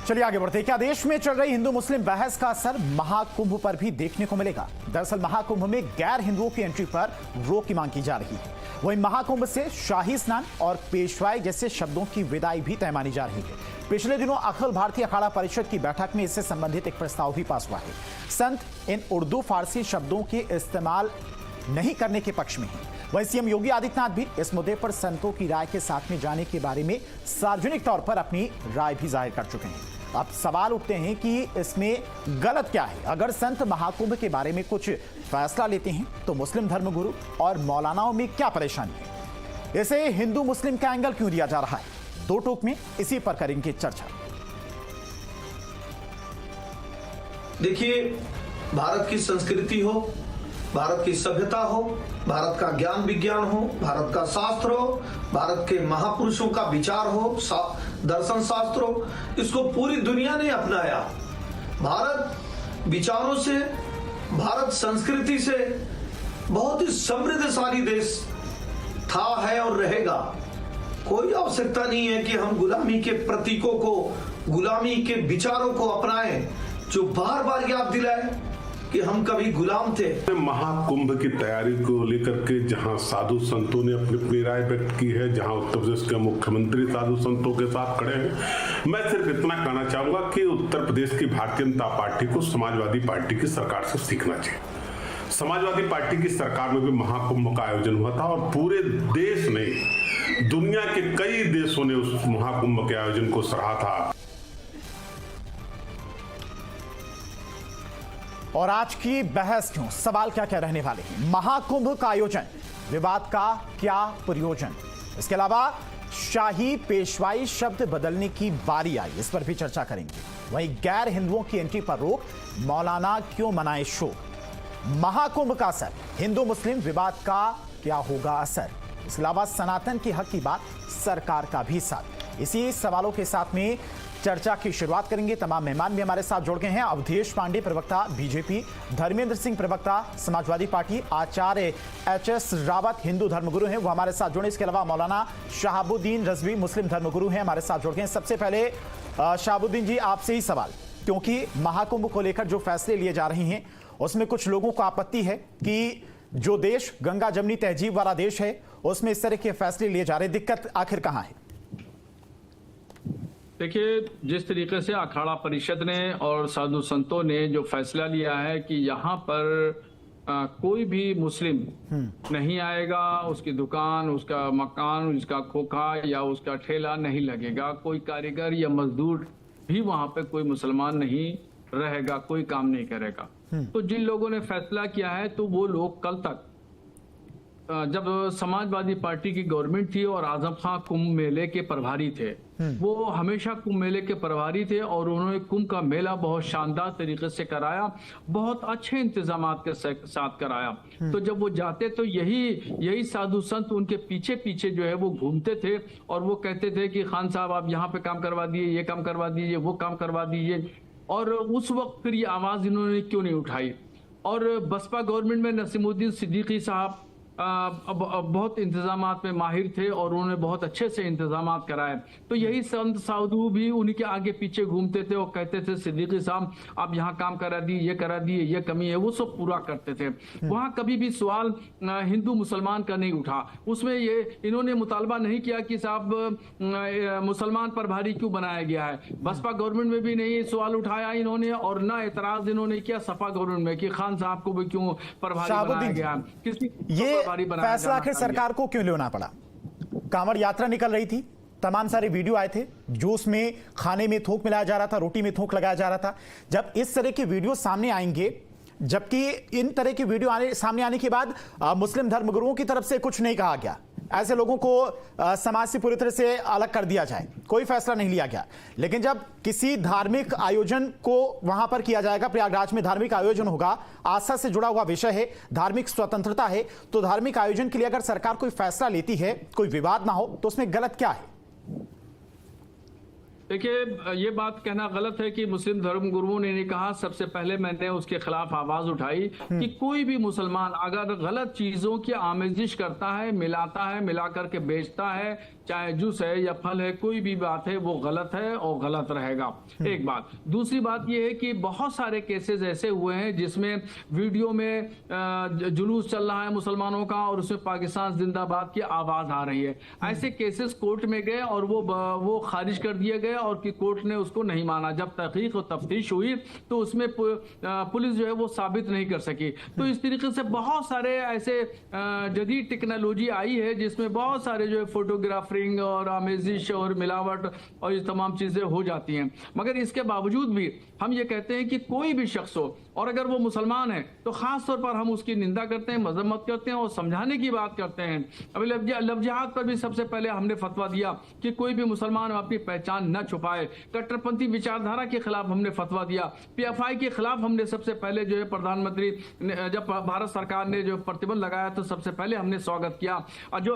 चलिए आगे बढ़ते हैं। क्या देश में चल रही हिंदू मुस्लिम बहस का असर महाकुंभ पर भी देखने को मिलेगा? दरअसल महाकुंभ में गैर हिंदुओं की एंट्री पर रोक की मांग की जा रही है। वहीं महाकुंभ से शाही स्नान और पेशवाई जैसे शब्दों की विदाई भी तय मानी जा रही है। पिछले दिनों अखिल भारतीय अखाड़ा परिषद की बैठक में इससे संबंधित एक प्रस्ताव भी पास हुआ है। संत इन उर्दू फारसी शब्दों के इस्तेमाल नहीं करने के पक्ष में है। वहीं सीएम योगी आदित्यनाथ भी इस मुद्दे पर संतों की राय के साथ में जाने के बारे में सार्वजनिक तौर पर अपनी राय भी जाहिर कर चुके हैं। अब सवाल उठते हैं कि इसमें गलत क्या है? अगर संत महाकुंभ के बारे में कुछ फैसला लेते हैं तो मुस्लिम धर्मगुरु और मौलानाओं में क्या परेशानी है? इसे हिंदू मुस्लिम का एंगल क्यों दिया जा रहा है? दो टूक में इसी पर करेंगे चर्चा। देखिए, भारत की संस्कृति हो, भारत की सभ्यता हो, भारत का ज्ञान विज्ञान हो, भारत का शास्त्र हो, भारत के महापुरुषों का विचार हो, दर्शन शास्त्र हो, इसको पूरी दुनिया ने अपनाया। भारत विचारों से, भारत संस्कृति से बहुत ही समृद्धशाली देश था, है और रहेगा। कोई आवश्यकता नहीं है कि हम गुलामी के प्रतीकों को, गुलामी के विचारों को अपनाएं, जो बार बार याद दिलाए कि हम कभी गुलाम थे। महाकुंभ की तैयारी को लेकर के जहां साधु संतों ने अपनी अपनी राय व्यक्त की है, जहां उत्तर प्रदेश के मुख्यमंत्री साधु संतों के साथ खड़े हैं, मैं सिर्फ इतना कहना चाहूंगा कि उत्तर प्रदेश की भारतीय जनता पार्टी को समाजवादी पार्टी की सरकार से सीखना चाहिए। समाजवादी पार्टी की सरकार में भी महाकुंभ का आयोजन हुआ था और पूरे देश ने, दुनिया के कई देशों ने उस महाकुंभ के आयोजन को सराहा था। और आज की बहस क्यों? सवाल क्या क्या रहने वाले हैं? महाकुंभ का आयोजन, विवाद का क्या प्रयोजन? इसके अलावा शाही पेशवाई शब्द बदलने की बारी आई, इस पर भी चर्चा करेंगे। वहीं गैर हिंदुओं की एंट्री पर रोक, मौलाना क्यों मनाए शोक? महाकुंभ का असर, हिंदू मुस्लिम विवाद का क्या होगा असर? इसके अलावा सनातन की हक की बात, सरकार का भी साथ। इसी सवालों के साथ में चर्चा की शुरुआत करेंगे। तमाम मेहमान भी हमारे साथ जुड़ गए हैं। अवधेश पांडे, प्रवक्ता बीजेपी, धर्मेंद्र सिंह, प्रवक्ता समाजवादी पार्टी, आचार्य एचएस रावत, हिंदू धर्मगुरु हैं, वो हमारे साथ जुड़े। इसके अलावा मौलाना शहाबुद्दीन रजवी, मुस्लिम धर्मगुरु हैं, हमारे साथ जुड़ गए हैं। सबसे पहले शहाबुद्दीन जी, आपसे ही सवाल, क्योंकि महाकुंभ को लेकर जो फैसले लिए जा रहे हैं उसमें कुछ लोगों को आपत्ति है कि जो देश गंगा जमनी तहजीब वाला देश है उसमें इस तरह के फैसले लिए जा रहे हैं। दिक्कत आखिर कहां है? देखिए, जिस तरीके से अखाड़ा परिषद ने और साधु संतों ने जो फैसला लिया है कि यहाँ पर कोई भी मुस्लिम नहीं आएगा, उसकी दुकान, उसका मकान, उसका खोखा या उसका ठेला नहीं लगेगा, कोई कारीगर या मजदूर भी वहाँ पे कोई मुसलमान नहीं रहेगा, कोई काम नहीं करेगा। तो जिन लोगों ने फैसला किया है, तो वो लोग कल तक, जब समाजवादी पार्टी की गवर्नमेंट थी और आजम खां कुंभ मेले के प्रभारी थे, वो हमेशा कुंभ मेले के प्रभारी थे और उन्होंने कुंभ का मेला बहुत शानदार तरीके से कराया, बहुत अच्छे इंतजामात के साथ कराया। तो जब वो जाते तो यही साधु संत उनके पीछे पीछे जो है वो घूमते थे और वो कहते थे कि खान साहब आप यहाँ पे काम करवा दीजिए, ये काम करवा दीजिए, वो काम करवा दीजिए। और उस वक्त फिर ये आवाज इन्होंने क्यों नहीं उठाई? और बसपा गवर्नमेंट में नसीमुद्दीन सिद्दीकी साहब बहुत इंतजामात में माहिर थे और उन्होंने बहुत अच्छे से इंतजामात कराए। तो यही संत साधु भी उनके आगे पीछे घूमते थे और कहते थे सिद्दीकी साहब आप यहाँ काम करा दिए, ये करा दिए, ये कमी है, वो सब पूरा करते थे। वहाँ कभी भी सवाल हिंदू मुसलमान का नहीं उठा। उसमें ये इन्होंने मुतालबा नहीं किया कि साहब मुसलमान प्रभारी क्यों बनाया गया है। बसपा गवर्नमेंट में भी नहीं सवाल उठाया इन्होंने और न एतराज इन्होंने किया सपा गवर्नमेंट में कि खान साहब को भी क्यों प्रभारी बनाया गया। किसी फैसला आखिर सरकार को क्यों लेना पड़ा? कांवड़ यात्रा निकल रही थी, तमाम सारे वीडियो आए थे, जूस में खाने में थूक मिलाया जा रहा था, रोटी में थूक लगाया जा रहा था। जब इस तरह के वीडियो सामने आएंगे, जबकि इन तरह की वीडियो सामने आने के बाद मुस्लिम धर्मगुरुओं की तरफ से कुछ नहीं कहा गया, ऐसे लोगों को समाज से पूरी तरह से अलग कर दिया जाए, कोई फैसला नहीं लिया गया। लेकिन जब किसी धार्मिक आयोजन को वहां पर किया जाएगा, प्रयागराज में धार्मिक आयोजन होगा, आस्था से जुड़ा हुआ विषय है, धार्मिक स्वतंत्रता है, तो धार्मिक आयोजन के लिए अगर सरकार कोई फैसला लेती है, कोई विवाद ना हो, तो उसमें गलत क्या है? देखिए, ये बात कहना गलत है कि मुस्लिम धर्म गुरुओं ने नहीं कहा। सबसे पहले मैंने उसके खिलाफ आवाज उठाई कि कोई भी मुसलमान अगर गलत चीजों की आमेजिश करता है, मिलाता है, मिला करके बेचता है, चाहे जूस है या फल है, कोई भी बात है वो गलत है और गलत रहेगा। एक बात। दूसरी बात ये है कि बहुत सारे केसेस ऐसे हुए हैं जिसमें वीडियो में जुलूस चल रहा है मुसलमानों का और उसमें पाकिस्तान जिंदाबाद की आवाज आ रही है। ऐसे केसेस कोर्ट में गए और वो खारिज कर दिए गए और कि कोर्ट ने उसको नहीं माना। जब तहकीक और तफ्तीश हुई तो उसमें पुलिस जो है वो साबित नहीं कर सकी। तो इस तरीके से बहुत सारे ऐसे जदीद टेक्नोलॉजी आई है जिसमें बहुत सारे जो है फोटोग्राफरिंग और आमेजिश और मिलावट और ये तमाम चीजें हो जाती हैं। मगर इसके बावजूद भी हम ये कहते हैं कि कोई भी शख्स हो और अगर वो मुसलमान है तो खास तौर पर हम उसकी निंदा करते हैं, मजम्मत करते हैं और समझाने की बात करते हैं। अभी लव जिहाद पर भी सबसे पहले हमने फतवा दिया कि कोई भी मुसलमान अपनी पहचान न छुपाए। कट्टरपंथी विचारधारा के खिलाफ हमने फतवा दिया। पीएफआई के खिलाफ हमने सबसे पहले जो है प्रधानमंत्री जब भारत सरकार ने जो प्रतिबंध लगाया तो सबसे पहले हमने स्वागत किया। जो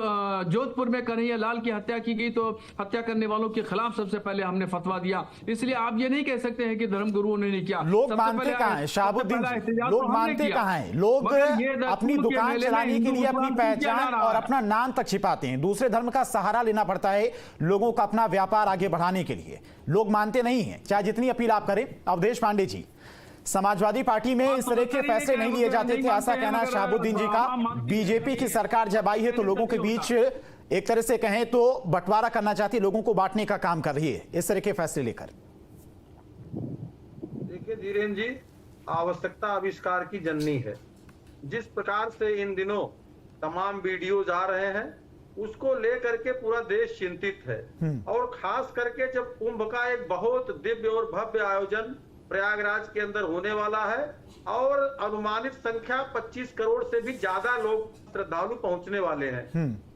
जोधपुर में कन्हैया लाल की हत्या की गई तो हत्या करने वालों के खिलाफ सबसे पहले हमने फतवा दिया। इसलिए आप ये नहीं कह सकते हैं कि धर्म गुरुओं ने नहीं किया। लोग मानते कहाँ हैं शहाबुद्दीन जी? लोग मानते कहाँ हैं? लोग अपनी दुकान चलाने के लिए अपनी पहचान और अपना नाम तक छिपाते हैं। दूसरे धर्म का सहारा लेना पड़ता है लोगों का अपना व्यापार आगे बढ़ाने के लिए। लोग मानते नहीं हैं, चाहे जितनी अपील आप करें। अवधेश पांडे जी, समाजवादी पार्टी में इस तरह के फैसले नहीं लिए जाते थे, ऐसा कहना शहाबुद्दीन जी का। बीजेपी की सरकार जब आई है तो लोगों के बीच एक तरह से कहें तो बंटवारा करना चाहती है, लोगों को बांटने का काम कर रही है इस तरह के फैसले लेकर। देखिए धीरेन्द्र जी, आवश्यकता आविष्कार की जननी है। जिस प्रकार से इन दिनों तमाम वीडियोज आ रहे हैं उसको लेकर के पूरा देश चिंतित है। और खास करके जब कुंभ का एक बहुत दिव्य और भव्य आयोजन प्रयागराज के अंदर होने वाला है और अनुमानित संख्या 25 करोड़ से भी ज्यादा लोग श्रद्धालु पहुंचने वाले हैं,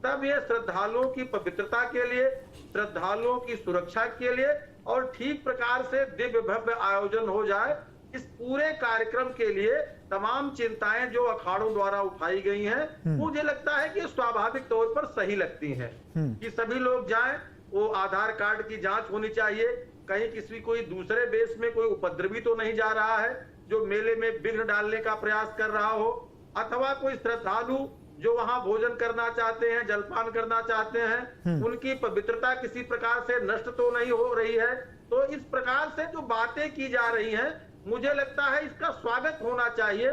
तब ये श्रद्धालुओं की पवित्रता के लिए, श्रद्धालुओं की सुरक्षा के लिए और ठीक प्रकार से दिव्य भव्य आयोजन हो जाए, इस पूरे कार्यक्रम के लिए तमाम चिंताएं जो अखाड़ों द्वारा उठाई गई हैं, मुझे लगता है कि स्वाभाविक तौर पर सही लगती हैं कि सभी लोग जाएं। वो आधार कार्ड की जांच होनी चाहिए, कहीं किसी कोई दूसरे देश में कोई उपद्रवी तो नहीं जा रहा है जो मेले में विघ्न डालने का प्रयास कर रहा हो, अथवा कोई श्रद्धालु जो वहां भोजन करना चाहते हैं, जलपान करना चाहते हैं, उनकी पवित्रता किसी प्रकार से नष्ट तो नहीं हो रही है। तो इस प्रकार से जो बातें की जा रही हैं, मुझे लगता है इसका स्वागत होना चाहिए।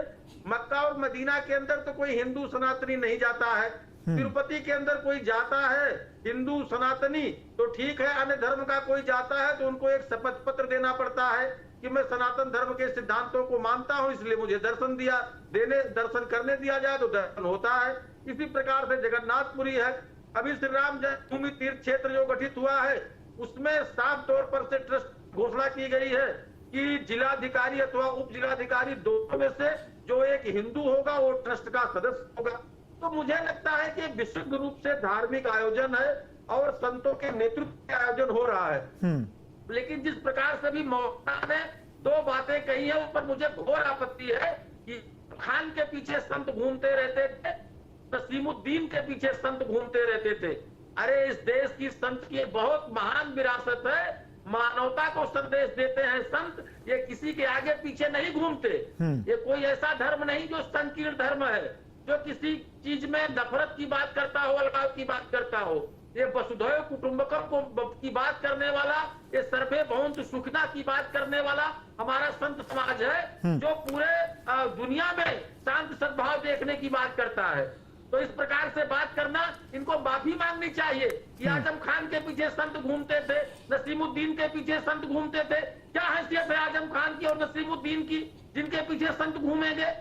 मक्का और मदीना के अंदर तो कोई हिंदू सनातनी नहीं जाता है, तिरुपति के अंदर कोई जाता है हिंदू सनातनी तो ठीक है, अन्य धर्म का कोई जाता है तो उनको एक शपथ पत्र देना पड़ता है कि मैं सनातन धर्म के सिद्धांतों को मानता हूं, इसलिए मुझे दर्शन करने दिया जाए तो दर्शन होता है। इसी प्रकार से जगन्नाथपुरी है। अभी श्री राम जन्मभूमि तीर्थ क्षेत्र जो गठित हुआ है उसमें साफ तौर पर से ट्रस्ट घोषणा की गई है कि जिलाधिकारी अथवा उप जिलाधिकारी दोनों में से जो एक हिंदू होगा वो ट्रस्ट का सदस्य होगा। तो मुझे लगता है कि विशुद्ध रूप से धार्मिक आयोजन है और संतों के नेतृत्व में आयोजन हो रहा है। लेकिन जिस प्रकार से भी मौलाना ने दो बातें कही है उस पर मुझे घोर आपत्ति है कि खान के पीछे संत घूमते रहते थे, नसीमुद्दीन के पीछे संत घूमते रहते थे। अरे इस देश की संत की बहुत महान विरासत है, मानवता को संदेश देते हैं संत, ये किसी के आगे पीछे नहीं घूमते। ये कोई ऐसा धर्म नहीं जो संकीर्ण धर्म है, जो किसी चीज में नफरत की बात करता हो, अलगाव की बात करता हो। ये वसुधैव कुटुंबकम को की बात करने वाला, ये सर्वे भवन्तु सुखिनः की बात करने वाला हमारा संत समाज है जो पूरे दुनिया में शांति सद्भाव देखने की बात करता है। तो इस प्रकार से बात करना, इनको माफी मांगनी चाहिए कि आजम खान के पीछे संत घूमते थे, नसीमुद्दीन के पीछे संत घूमते थे। क्या हैसियत है आजम खान की और नसीमुद्दीन की जिनके पीछे संत घूमेंगे?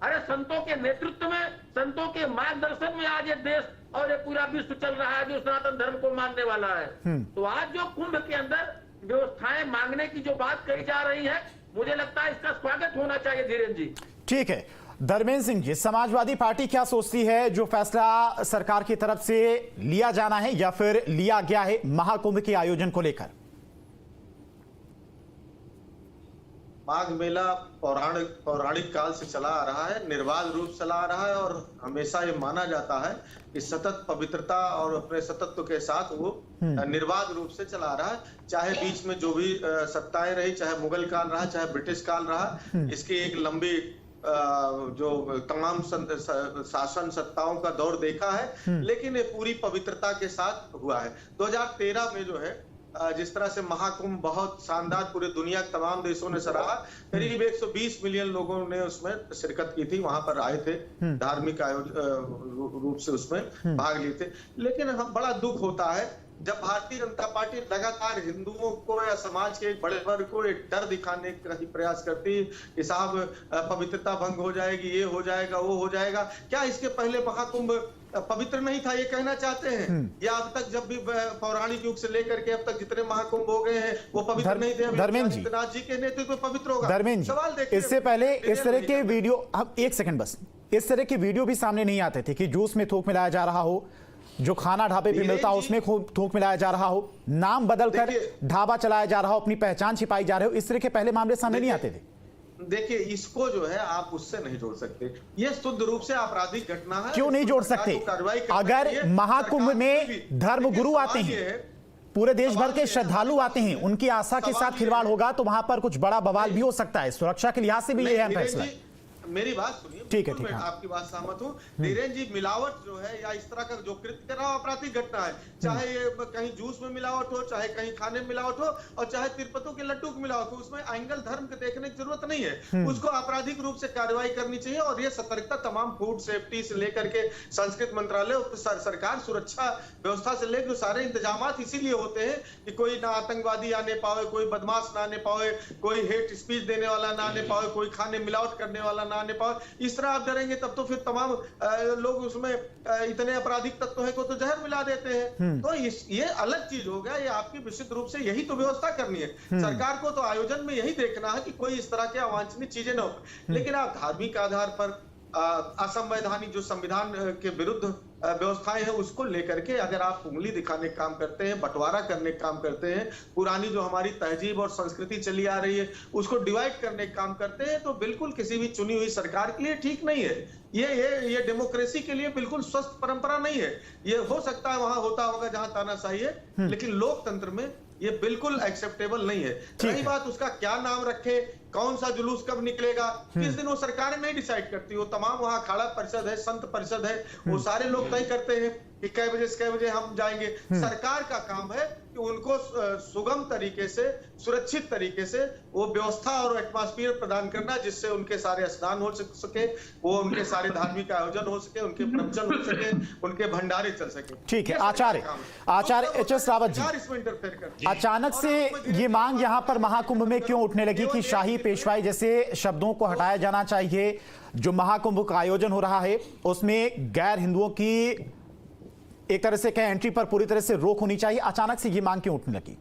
अरे संतों के नेतृत्व में, संतों के मार्गदर्शन में आज ये देश और ये पूरा विश्व चल रहा है जो सनातन धर्म को मानने वाला है। तो आज जो कुंभ के अंदर व्यवस्थाएं मांगने की जो बात कही जा रही है, मुझे लगता है इसका स्वागत होना चाहिए धीरेन्द्र जी। ठीक है, धर्मेंद्र सिंह जी, समाजवादी पार्टी क्या सोचती है? जो फैसला सरकार की तरफ से लिया जाना है या फिर लिया गया है महाकुंभ के आयोजन को लेकर? माघ मेला पौराणिक काल से चला आ रहा है, निर्बाध रूप से चला आ रहा है और हमेशा ये माना जाता है कि सतत पवित्रता और अपने सतत्व के साथ वो निर्बाध रूप से चला आ रहा है। चाहे बीच में जो भी सत्ताएं रही, चाहे मुगल काल रहा, चाहे ब्रिटिश काल रहा, इसकी एक लंबी जो तमाम शासन सत्ताओं का दौर देखा है, लेकिन ये पूरी पवित्रता के साथ हुआ है। 2013 में जो है जिस तरह से महाकुंभ बहुत शानदार पूरी दुनिया के तमाम देशों ने सराहा, करीब 120 मिलियन लोगों ने उसमें शिरकत की थी, वहां पर आए थे, धार्मिक रूप से उसमें भाग लिए थे। लेकिन हम बड़ा दुख होता है जब भारतीय जनता पार्टी लगातार हिंदुओं को या समाज के एक बड़े वर्ग को एक डर दिखाने का ही प्रयास करती है कि साहब पवित्रता भंग हो जाएगी, ये हो जाएगा, वो हो जाएगा। क्या इसके पहले महाकुंभ पवित्र नहीं था, ये कहना चाहते हैं? या अब तक जब भी पौराणिक युग से लेकर के अब तक जितने महाकुंभ हो गए हैं वो पवित्र नहीं थे? धर्मेंद्र जी के नेतृत्व में पवित्र होगा। धर्मेंद्र सवाल देखिए, इससे पहले इस तरह के वीडियो, हम एक सेकंड बस, इस तरह के वीडियो भी सामने नहीं आते थे कि जूस में थूक मिलाया जा रहा हो, जो खाना ढाबे पे मिलता हो उसमें थूक मिलाया जा रहा हो, नाम बदलकर ढाबा चलाया जा रहा हो, अपनी पहचान छिपाई जा रही हो, इस तरह के पहले मामले सामने नहीं आते थे। देखिए, इसको जो है आप उससे नहीं जोड़ सकते, ये शुद्ध रूप से आपराधिक घटना है। क्यों नहीं जोड़ सकते? अगर महाकुंभ में धर्म गुरु आते हैं, पूरे देश भर के श्रद्धालु आते हैं, उनकी आस्था के साथ खिलवाड़ होगा तो वहां पर कुछ बड़ा बवाल भी हो सकता है। सुरक्षा के लिहाज से भी ये अहम फैसला है। मेरी बात सुनिए, ठीक है, मैं आपकी बात सहमत हूँ। धीरेन्द्र जी, मिलावट जो है या इस तरह का जो कृत्य कर रहा आपराधिक घटना है, चाहे ये कहीं जूस में मिलावट हो, चाहे कहीं खाने में मिलावट हो, और चाहे तिरुपति के लड्डू की मिलावट हो, उसमें एंगल धर्म के देखने की जरूरत नहीं है। उसको आपराधिक रूप से कार्रवाई करनी चाहिए और ये सतर्कता तमाम फूड सेफ्टी से लेकर के संस्कृत मंत्रालय, सरकार, सुरक्षा व्यवस्था से लेकर सारे इंतजाम इसीलिए होते हैं कि कोई ना आतंकवादी आने पावे, कोई बदमाश ना आने पावे, कोई हेट स्पीच देने वाला ना आने पावे, कोई खाने मिलावट करने वाला ना आने पावे। इस तरह आप डरेंगे तब तो फिर तमाम लोग उसमें इतने आपराधिक तत्व है को तो जहर मिला देते हैं। तो ये अलग चीज हो गया, ये आपकी विशुद्ध रूप से यही तो व्यवस्था करनी है। सरकार को तो आयोजन में यही देखना है कि कोई इस तरह के अवांछनीय चीजें न हो। लेकिन आप धार्मिक आधार पर असंवैधानिक जो संविधान के विरुद्ध व्यवस्थाएं हैं उसको लेकर के अगर आप उंगली दिखाने का काम करते हैं, बंटवारा करने का काम करते हैं, पुरानी जो हमारी तहजीब और संस्कृति चली आ रही है उसको डिवाइड करने का काम करते हैं, तो बिल्कुल किसी भी चुनी हुई सरकार के लिए ठीक नहीं है। ये डेमोक्रेसी के लिए बिल्कुल स्वस्थ परंपरा नहीं है। ये हो सकता है वहां होता होगा जहां तानाशाही है, लेकिन लोकतंत्र में ये बिल्कुल एक्सेप्टेबल नहीं है। रही बात उसका क्या नाम रखे, कौन सा जुलूस कब निकलेगा, किस दिन, वो सरकारें नहीं डिसाइड करती। वो तमाम वहां अखाड़ा परिषद है, संत परिषद है, वो सारे लोग तय करते हैं कि कै बजे से कै बजे हम जाएंगे। सरकार का काम है कि उनको सुगम तरीके से, सुरक्षित तरीके से वो व्यवस्था और एटमॉस्फेयर प्रदान करना जिससे उनके सारे स्नान हो सके, वो उनके सारे धार्मिक आयोजन हो सके, उनके प्रवचन हो सके, उनके भंडारे चल सके। ठीक है, आचार्य एच.एस. रावत जी, इसमें इंटरफेयर करते, अचानक से ये मांग यहां पर महाकुंभ में क्यों उठने लगी कि शाही पेशवाई जैसे शब्दों को हटाया जाना चाहिए? जो महाकुंभ का आयोजन हो रहा है उसमें गैर हिंदुओं की एक तरह से कहें एंट्री पर पूरी तरह से रोक होनी चाहिए। अचानक से ये मांग क्यों उठने लगी?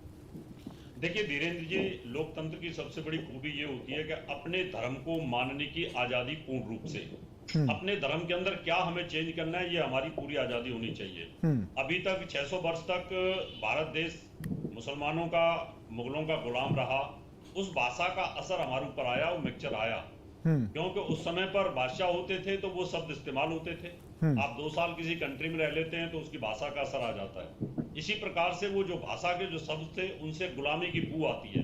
देखिए धीरेन्द्र जी, लोकतंत्र की सबसे बड़ी खूबी ये होती है कि अपने धर्म को मानने की आजादी पूर्ण रूप से, अपने धर्म के अंदर क्या हमें चेंज करना है ये हमारी पूरी आजादी होनी चाहिए। अभी तक 600 वर्ष तक भारत देश मुसलमानों का, मुगलों का गुलाम रहा। उस भाषा का असर हमारे ऊपर आया, वो मिक्सचर आया, क्योंकि उस समय पर बादशाह होते थे तो वो शब्द इस्तेमाल होते थे। आप 2 साल किसी कंट्री में रह लेते हैं तो उसकी भाषा का असर आ जाता है। इसी प्रकार से वो जो भाषा के जो शब्द थे उनसे गुलामी की बू आती है।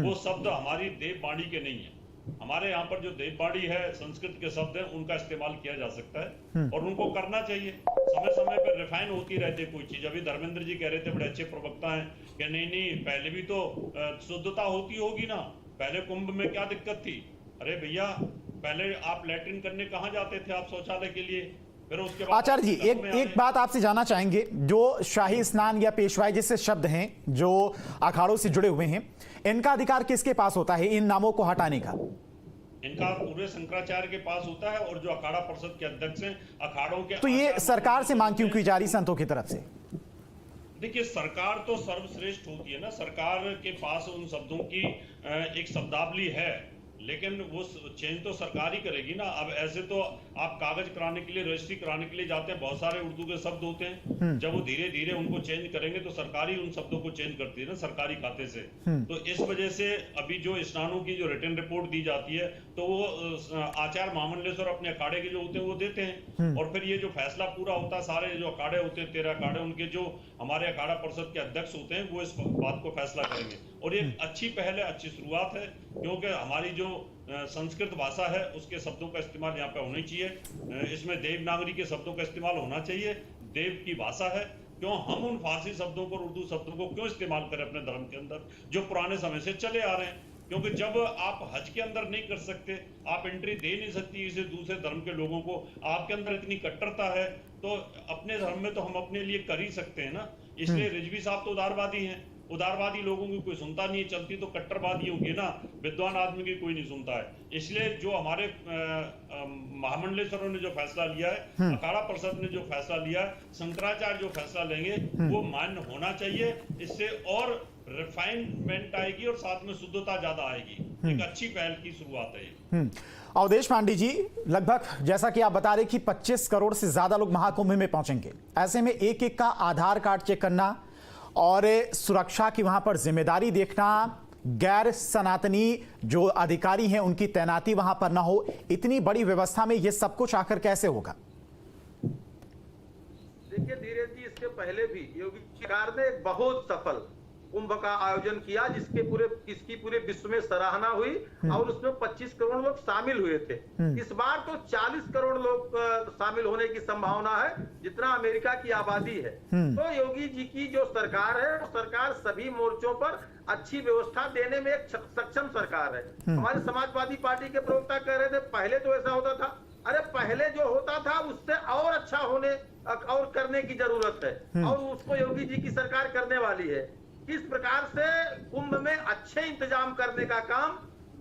वो शब्द हमारी देववाणी के नहीं है। हमारे यहाँ पर जो देववाणी है, संस्कृत के शब्द हैं, उनका इस्तेमाल किया जा सकता है और उनको करना चाहिए। समय समय पर रिफाइन होती रहती है कोई चीज। अभी धर्मेंद्र जी कह रहे थे, बड़े अच्छे प्रवक्ता हैं, कि नहीं पहले भी तो शुद्धता होती होगी ना, पहले कुंभ में क्या दिक्कत थी? अरे भैया, पहले आप लैट्रिन करने कहाँ जाते थे आप शौचालय के लिए? फिर उसके बाद आचार्य जी, एक बात आपसे जानना चाहेंगे, जो शाही स्नान या पेशवाई जैसे शब्द हैं जो अखाड़ों से जुड़े हुए हैं, इनका अधिकार किसके पास होता है इन नामों को हटाने का? इनका पूरे शंकराचार्य के पास होता है और जो अखाड़ा परिषद के अध्यक्ष हैं, अखाड़ों के। तो ये सरकार से मांग क्यों की जा रही संतों की तरफ से? देखिए, सरकार तो सर्वश्रेष्ठ होती है ना, सरकार के पास उन शब्दों की एक शब्दावली है लेकिन वो चेंज तो सरकार ही करेगी ना। अब ऐसे तो आप कागज कराने के लिए, रजिस्ट्री कराने के लिए जाते हैं, बहुत सारे उर्दू के शब्द होते हैं, जब वो धीरे धीरे उनको चेंज करेंगे तो सरकार ही उन शब्दों को चेंज करती है ना सरकारी खाते से। तो इस वजह से अभी जो स्नानों की जो रिटर्न रिपोर्ट दी जाती है तो वो आचार्य महामंडलेश्वर अपने अखाड़े के जो होते हैं वो देते हैं, और फिर ये जो फैसला पूरा होता है, सारे जो अखाड़े होते हैं 13 अखाड़े, उनके जो हमारे अखाड़ा परिषद के अध्यक्ष होते हैं वो इस बात को फैसला करेंगे। और ये अच्छी पहल है, अच्छी शुरुआत है, क्योंकि हमारी जो संस्कृत भाषा है उसके शब्दों का इस्तेमाल यहाँ पे होना चाहिए। इसमें देवनागरी के शब्दों का इस्तेमाल होना चाहिए। देव की भाषा है, क्यों हम उन फारसी शब्दों को, उर्दू शब्दों को क्यों इस्तेमाल करें अपने धर्म के अंदर, जो पुराने समय से चले आ रहे हैं। क्योंकि जब आप हज के अंदर नहीं कर सकते, आप एंट्री दे नहीं सकती इसे दूसरे धर्म के लोगों को, आपके अंदर इतनी कट्टरता है, तो अपने धर्म में तो हम अपने लिए कर ही सकते हैं ना। इसलिए रिजवी साहब तो उदारवादी हैं, उदारवादी लोगों की कोई सुनता नहीं है, चलती तो कट्टरवादियों की ना, विद्वान आदमी की कोई नहीं सुनता है। इसलिए जो हमारे महामंडलेश्वरों ने जो फैसला लिया है, अखाड़ा परिषद ने जो फैसला लिया है, शंकराचार्य जो फैसला लेंगे वो मान्य होना चाहिए। इससे और रिफाइनमेंट आएगी और साथ में शुद्धता ज्यादा आएगी। एक अच्छी पहल की शुरुआत है ये। अवधेश पांडे जी, लगभग जैसा कि आप बता रहे कि 25 करोड़ से ज्यादा लोग महाकुंभ में पहुंचेंगे, ऐसे में एक एक का आधार कार्ड चेक करना और सुरक्षा की वहां पर जिम्मेदारी देखना, गैर सनातनी जो अधिकारी हैं उनकी तैनाती वहां पर ना हो, इतनी बड़ी व्यवस्था में यह सब कुछ आखिर कैसे होगा? देखिए धीरेन्द्र जी, इसके पहले भी योगी सरकार ने एक बहुत सफल कुंभ का आयोजन किया, इसकी पूरे विश्व में सराहना हुई और उसमें 25 करोड़ लोग शामिल हुए थे। इस बार तो 40 करोड़ लोग शामिल होने की संभावना है, जितना अमेरिका की आबादी है। तो योगी जी की जो सरकार है, सरकार सभी मोर्चों पर अच्छी व्यवस्था देने में एक सक्षम सरकार है। हमारे समाजवादी पार्टी के प्रवक्ता कह रहे थे पहले तो ऐसा होता था, अरे पहले जो होता था उससे और अच्छा होने और करने की जरूरत है, और उसको योगी जी की सरकार करने वाली है। किस प्रकार से कुंभ में अच्छे इंतजाम करने का काम,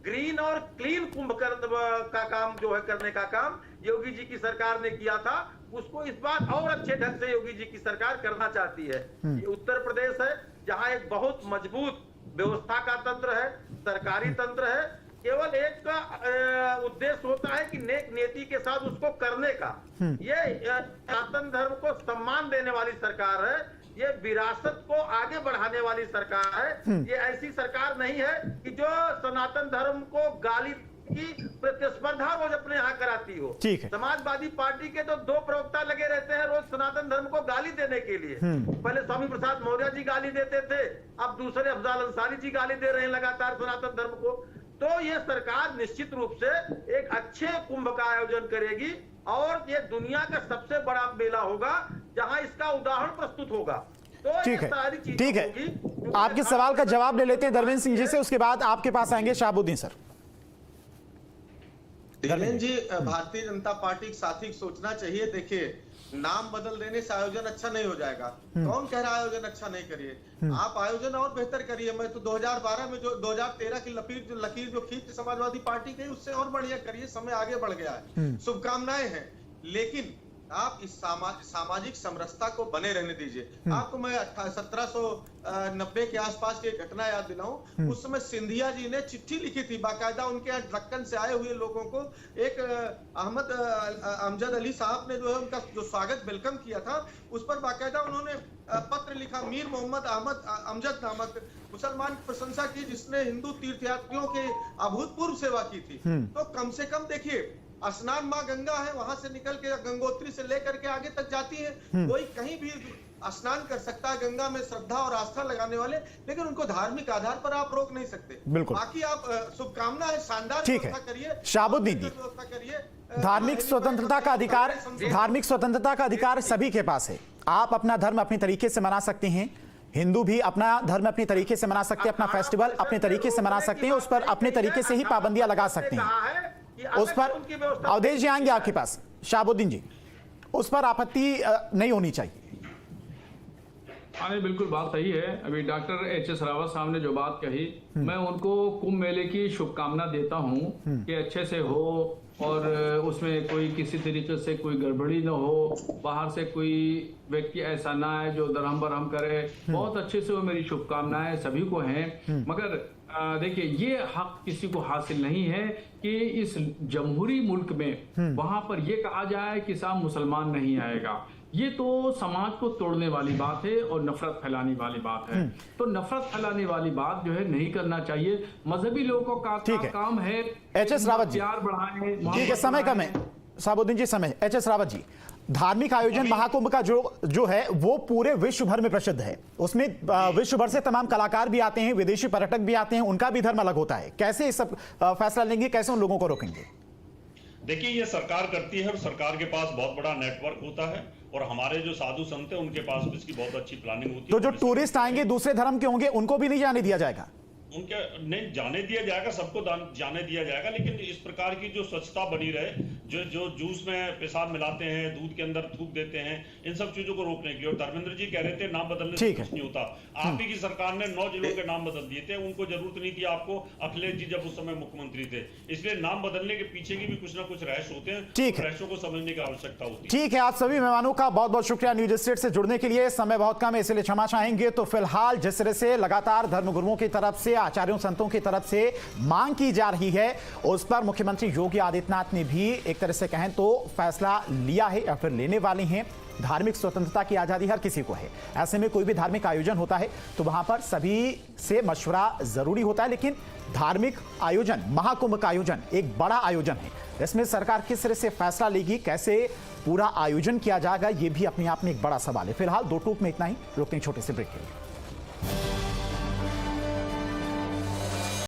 ग्रीन और क्लीन कुंभ का काम जो है करने का काम योगी जी की सरकार ने किया था, उसको इस बार और अच्छे ढंग से योगी जी की सरकार करना चाहती है। ये उत्तर प्रदेश है जहां एक बहुत मजबूत व्यवस्था का तंत्र है, सरकारी तंत्र है। केवल एक उद्देश्य होता है कि नेक नीति के साथ उसको करने का। ये सनातन धर्म को सम्मान देने वाली सरकार है, ये विरासत को आगे बढ़ाने वाली सरकार है। ये ऐसी सरकार नहीं है कि जो सनातन धर्म को गाली की प्रतिस्पर्धा रोज अपने यहाँ कराती हो। ठीक है। समाजवादी पार्टी के तो 2 प्रवक्ता लगे रहते हैं रोज सनातन धर्म को गाली देने के लिए। पहले स्वामी प्रसाद मौर्य जी गाली देते थे, अब दूसरे अफजाल अंसारी जी गाली दे रहे हैं लगातार सनातन धर्म को। तो ये सरकार निश्चित रूप से एक अच्छे कुंभ का आयोजन करेगी और ये दुनिया का सबसे बड़ा मेला होगा जहां इसका उदाहरण प्रस्तुत होगा। तो ठीक है, सारी चीजें ठीक है। होगी। आपके सवाल का जवाब ले लेते हैं धर्मेंद्र सिंह जी से, उसके बाद आपके पास आएंगे शहाबुद्दीन सर। धर्मेंद्र जी, भारतीय जनता पार्टी के साथी सोचना चाहिए। देखिए, नाम बदल देने से आयोजन अच्छा नहीं हो जाएगा। कौन कह रहा है आयोजन अच्छा नहीं करिए? आप आयोजन और बेहतर करिए। मैं तो 2012 में जो 2013 की लकीर जो खींच समाजवादी पार्टी की, उससे और बढ़िया करिए। समय आगे बढ़ गया है, शुभकामनाएं हैं, लेकिन आप इस सामाजिक समरसता को बने रहने दीजिए। आपको मैं 1790 के आसपास की घटना याद दिलाऊं। उस समय सिंधिया जी ने चिट्ठी लिखी थी, बाकायदा उनके यहाँ दक्कन से आए हुए लोगों को। एक अमजद अली साहब ने जो है उनका जो स्वागत वेलकम किया था, उस पर बाकायदा उन्होंने पत्र लिखा। मीर मोहम्मद अहमद अमजद नामक मुसलमान की प्रशंसा की, जिसने हिंदू तीर्थयात्रियों की अभूतपूर्व सेवा की थी। तो कम से कम देखिए, स्नान माँ गंगा है, वहां से निकल के गंगोत्री से लेकर के आगे तक जाती है। कोई कहीं भी स्नान कर सकता है गंगा में, श्रद्धा और आस्था लगाने वाले, लेकिन उनको धार्मिक आधार पर आप रोक नहीं सकते। बिल्कुल। बाकी आप शुभकामना है, शानदार ठीक है। करिए, शहाबुद्दीन जी, धार्मिक स्वतंत्रता का अधिकार, धार्मिक स्वतंत्रता का अधिकार सभी के पास है। आप अपना धर्म अपने तरीके से मना सकते हैं, हिंदू भी अपना धर्म अपने तरीके से मना सकते हैं, अपना फेस्टिवल अपने तरीके से मना सकते हैं, उस पर अपने तरीके से ही पाबंदियां लगा सकते हैं। उस पर अवधेश जी आएंगे आपके पास। शहाबुद्दीन जी, उस पर आपत्ति नहीं होनी चाहिए। हाँ, बिल्कुल बात सही है। अभी डॉक्टर एच.एस. रावत साहब ने जो बात कही, मैं उनको कुंभ मेले की शुभकामना देता हूँ कि अच्छे से हो और उसमें कोई किसी तरीके से कोई गड़बड़ी न हो, बाहर से कोई व्यक्ति ऐसा ना है जो दरहम बरहम करे। बहुत अच्छे से वो मेरी शुभकामनाएं सभी को हैं। मगर देखिए ये हक किसी को हासिल नहीं है कि इस जमहूरी मुल्क में वहां पर ये कहा जाए कि साहब मुसलमान नहीं आएगा। ये तो समाज को तोड़ने वाली बात है और नफरत फैलाने वाली बात है। तो नफरत फैलाने वाली बात जो है नहीं करना चाहिए। मजहबी लोगों का काम है एच.एस. रावत जी, प्यार बढ़ाएं। ठीक है, समय कम है साबुद्दीन जी, समय। एच.एस. रावत जी, धार्मिक आयोजन महाकुंभ का जो है वो पूरे विश्व भर में प्रसिद्ध है। उसमें विश्व भर से तमाम कलाकार भी आते हैं, विदेशी पर्यटक भी आते हैं, उनका भी धर्म अलग होता है। कैसे इस सब फैसला लेंगे, कैसे उन लोगों को रोकेंगे? देखिए ये सरकार करती है और सरकार के पास बहुत बड़ा नेटवर्क होता है और हमारे जो साधु संत हैं उनके पास भी इसकी बहुत अच्छी प्लानिंग होती है। तो जो टूरिस्ट आएंगे दूसरे धर्म के होंगे उनको भी नहीं जाने दिया जाएगा? उनके नहीं जाने दिया जाएगा, सबको जाने दिया जाएगा, लेकिन इस प्रकार की जो स्वच्छता बनी रहे, जो जूस में पेशाब मिलाते हैं, दूध के अंदर थूक देते हैं, इन सब चीजों को रोकने के लिए। और धर्मेंद्र जी कह रहे थे नाम बदलने से कुछ नहीं होता। आप ही की सरकार ने 9 जिलों के नाम बदल दिए थे, उनको जरूरत नहीं थी आपको, अखिलेश जी जब उस समय मुख्यमंत्री थे। इसलिए नाम बदलने के पीछे की भी कुछ ना कुछ रहस्य होते हैं, रहस्यों को समझने की आवश्यकता होती है। ठीक है, आप सभी मेहमानों का बहुत बहुत शुक्रिया न्यूज स्टेट से जुड़ने के लिए। समय बहुत कम है इसलिए क्षमा चाहेंगे। तो फिलहाल जिस तरह से लगातार धर्मगुरुओं की तरफ से, आचार्यों संतों की तरफ से मांग की जा रही है, उस पर मुख्यमंत्री योगी आदित्यनाथ ने भी एक तरह से कहें तो फैसला लिया है या फिर लेने वाले हैं। धार्मिक स्वतंत्रता की आजादी हर किसी को है। ऐसे में कोई भी धार्मिक आयोजन होता है तो वहां पर सभी से मशवरा जरूरी होता है, लेकिन धार्मिक आयोजन, महाकुंभ का आयोजन एक बड़ा आयोजन है। इसमें सरकार किस तरह से फैसला लेगी, कैसे पूरा आयोजन किया जाएगा, यह भी अपने आप में एक बड़ा सवाल है। फिलहाल 2 टूक में इतना ही, रुकते हैं छोटे से ब्रेक के लिए।